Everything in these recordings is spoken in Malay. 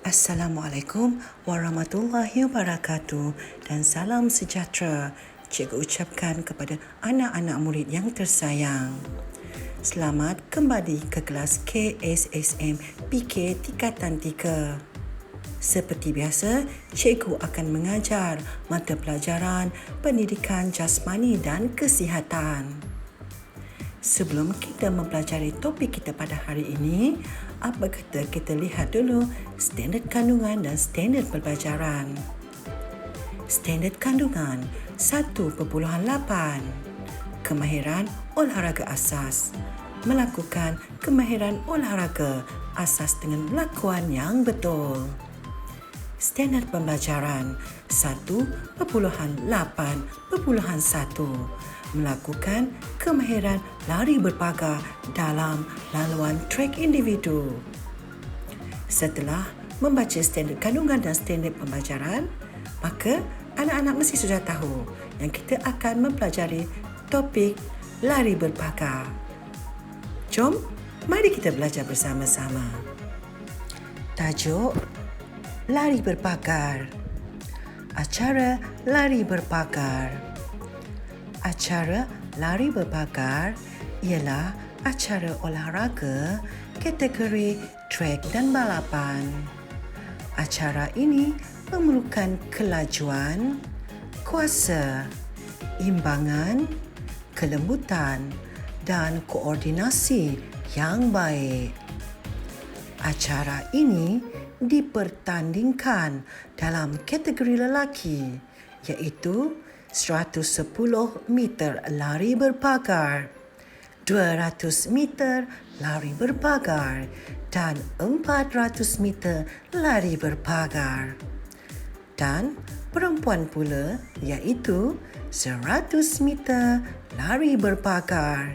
Assalamualaikum warahmatullahi wabarakatuh dan salam sejahtera cikgu ucapkan kepada anak-anak murid yang tersayang. Selamat kembali ke kelas KSSM PK Tingkatan 3. Seperti biasa, cikgu akan mengajar mata pelajaran pendidikan jasmani dan kesihatan. Sebelum kita mempelajari topik kita pada hari ini, apa kata kita lihat dulu standard kandungan dan standard pembelajaran. Standard kandungan 1.8. Kemahiran olahraga asas. Melakukan kemahiran olahraga asas dengan lakuan yang betul. Standard pembelajaran 1.8.1. Melakukan kemahiran lari berpagar dalam laluan trek individu. Setelah membaca standard kandungan dan standard pembelajaran, maka anak-anak mesti sudah tahu yang kita akan mempelajari topik lari berpagar. Jom, mari kita belajar bersama-sama. Tajuk lari berpagar. Acara lari berpagar. Acara lari berpagar ialah acara olahraga kategori trek dan balapan. Acara ini memerlukan kelajuan, kuasa, imbangan, kelembutan dan koordinasi yang baik. Acara ini dipertandingkan dalam kategori lelaki, iaitu 110 meter lari berpagar, 200 meter lari berpagar dan 400 meter lari berpagar. Dan perempuan pula iaitu 100 meter lari berpagar,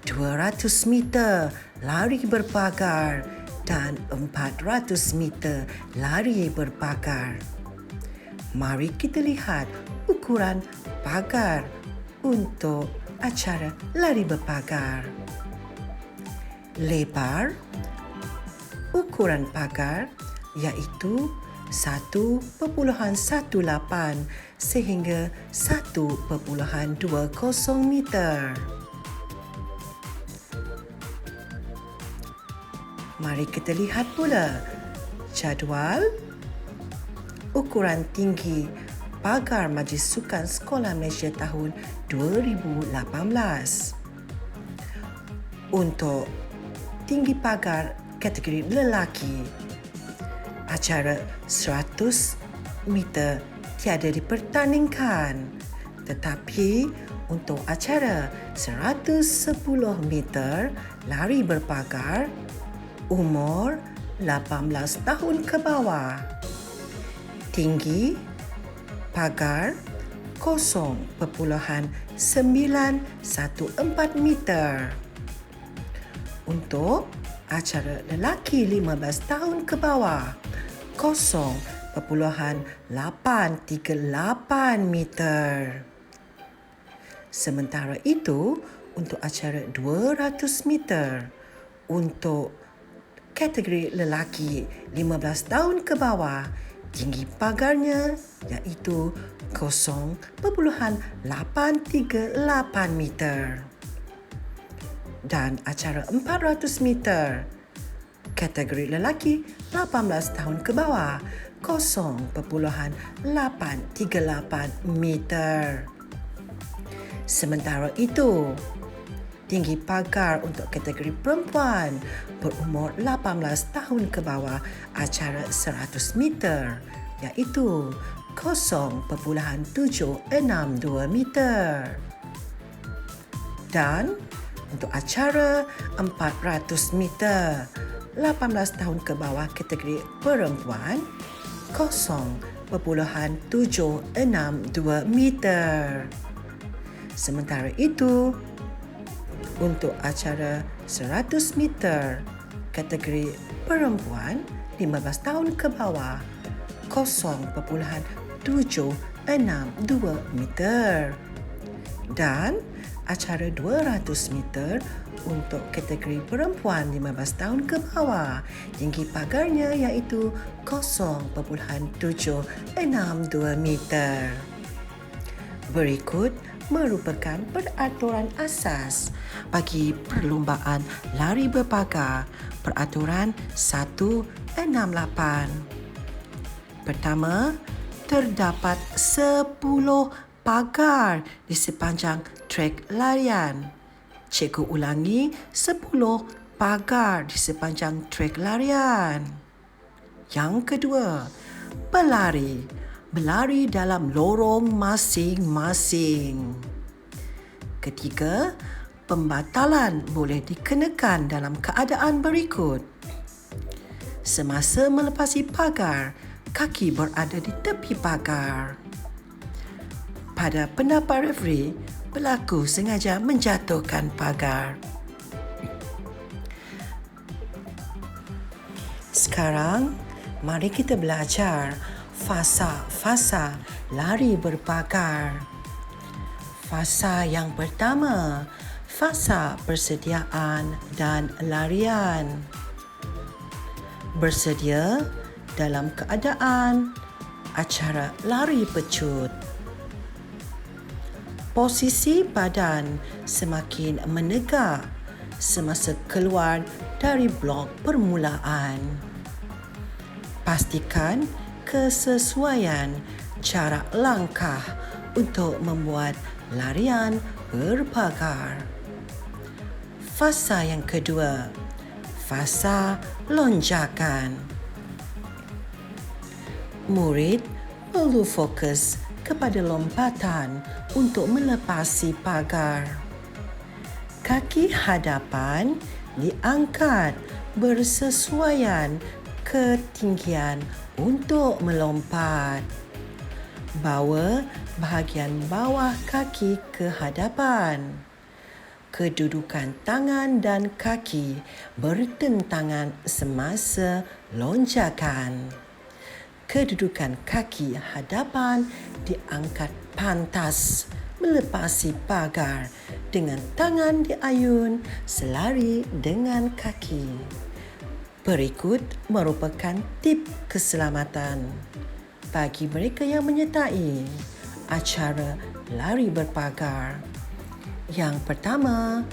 200 meter lari berpagar dan 400 meter lari berpagar. Mari kita lihat ukuran pagar untuk acara lari berpagar. Lebar ukuran pagar iaitu 1.18 sehingga 1.20 meter. Mari kita lihat pula jadual ukuran tinggi pagar Majlis Sukan Sekolah Malaysia tahun 2018. Untuk tinggi pagar kategori lelaki, acara 100 meter tiada dipertandingkan, tetapi untuk acara 110 meter lari berpagar, umur 18 tahun ke bawah. Tinggi pagar 0.914 meter. Untuk acara lelaki 15 tahun ke bawah, 0.838 meter. Sementara itu, untuk acara 200 meter, untuk kategori lelaki 15 tahun ke bawah, tinggi pagarnya iaitu 0.838 meter. Dan acara 400 meter, kategori lelaki 18 tahun ke bawah, 0.838 meter. Sementara itu, tinggi pagar untuk kategori perempuan berumur 18 tahun ke bawah acara 100 meter iaitu 0.762 meter. Dan untuk acara 400 meter 18 tahun ke bawah kategori perempuan 0.762 meter. Sementara itu, untuk acara 100 meter kategori perempuan 15 tahun ke bawah 0.762 meter. Dan acara 200 meter untuk kategori perempuan 15 tahun ke bawah. Tinggi pagarnya iaitu 0.762 meter. Berikut merupakan peraturan asas bagi perlumbaan lari berpagar peraturan 168. Pertama, terdapat 10 pagar di sepanjang trek larian. Cikgu ulangi, 10 pagar di sepanjang trek larian. Yang kedua, pelari berlari dalam lorong masing-masing. Ketiga, pembatalan boleh dikenakan dalam keadaan berikut. Semasa melepasi pagar, kaki berada di tepi pagar. Pada pendapat referi, pelaku sengaja menjatuhkan pagar. Sekarang, mari kita belajar fasa-fasa lari berpagar. Fasa yang pertama, fasa persediaan dan larian. Bersedia dalam keadaan acara lari pecut. Posisi badan semakin menegak semasa keluar dari blok permulaan. Pastikan kesesuaian jarak langkah untuk membuat larian berpagar. Fasa yang kedua, fasa lonjakan. Murid perlu fokus kepada lompatan untuk melepasi pagar. Kaki hadapan diangkat bersesuaian ketinggian untuk melompat. Bawa bahagian bawah kaki ke hadapan. Kedudukan tangan dan kaki bertentangan semasa lonjakan. Kedudukan kaki hadapan diangkat pantas melepasi pagar dengan tangan diayun selari dengan kaki. Berikut merupakan tip keselamatan bagi mereka yang menyertai acara lari berpagar. Yang pertama,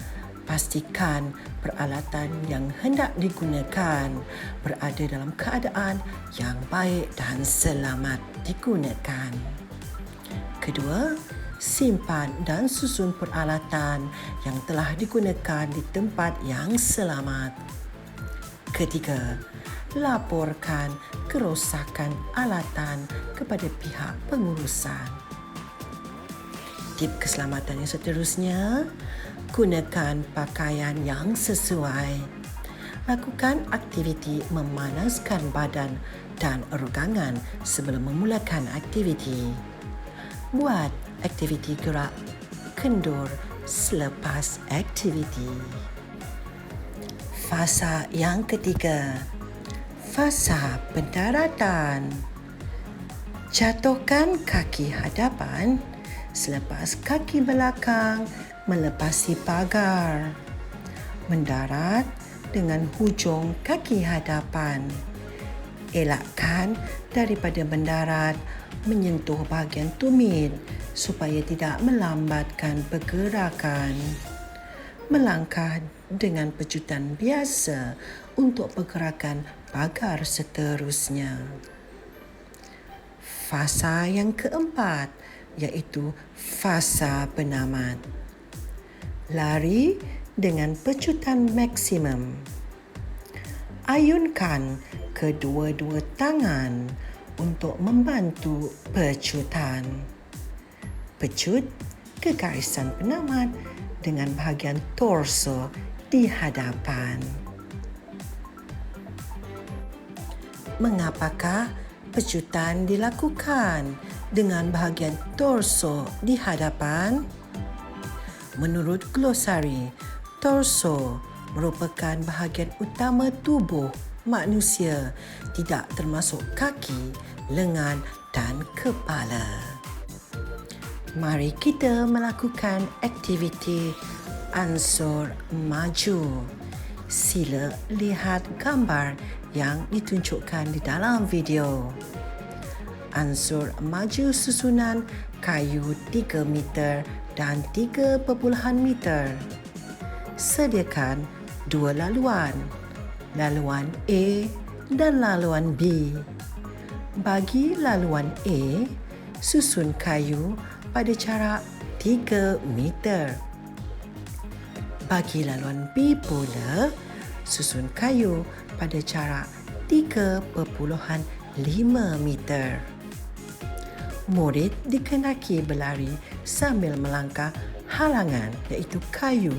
pastikan peralatan yang hendak digunakan berada dalam keadaan yang baik dan selamat digunakan. Kedua, simpan dan susun peralatan yang telah digunakan di tempat yang selamat. Ketiga, laporkan kerosakan alatan kepada pihak pengurusan. Tip keselamatan yang seterusnya, gunakan pakaian yang sesuai. Lakukan aktiviti memanaskan badan dan ronggangan sebelum memulakan aktiviti. Buat aktiviti gerak kendur selepas aktiviti. Fasa yang ketiga, fasa pendaratan. Jatuhkan kaki hadapan selepas kaki belakang melepasi pagar. Mendarat dengan hujung kaki hadapan. Elakkan daripada mendarat menyentuh bahagian tumit supaya tidak melambatkan pergerakan. Melangkah dengan pecutan biasa untuk pergerakan pagar seterusnya. Fasa yang keempat iaitu fasa penamat. Lari dengan pecutan maksimum. Ayunkan kedua-dua tangan untuk membantu pecutan. Pecut ke garisan penamat dengan bahagian torso di hadapan. Mengapakah pecutan dilakukan dengan bahagian torso di hadapan? Menurut glosari, torso merupakan bahagian utama tubuh manusia, tidak termasuk kaki, lengan dan kepala. Mari kita melakukan aktiviti Ansur maju. Sila lihat gambar yang ditunjukkan di dalam video. Ansur maju susunan kayu 3 meter dan 3.5 meter. Sediakan 2 laluan, laluan A dan laluan B. Bagi laluan A, susun kayu pada jarak 3 meter. Bagi laluan B pula, susun kayu pada jarak 3.5 meter. Murid dikenaki berlari sambil melangkah halangan iaitu kayu.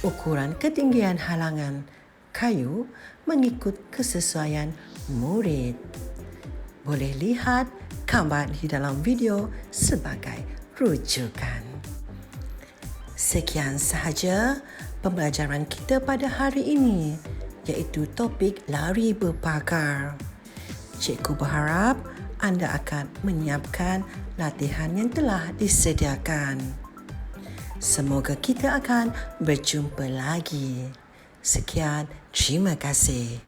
Ukuran ketinggian halangan kayu mengikut kesesuaian murid. Boleh lihat gambar di dalam video sebagai rujukan. Sekian sahaja pembelajaran kita pada hari ini, iaitu topik lari berpagar. Cikgu berharap anda akan menyiapkan latihan yang telah disediakan. Semoga kita akan berjumpa lagi. Sekian, terima kasih.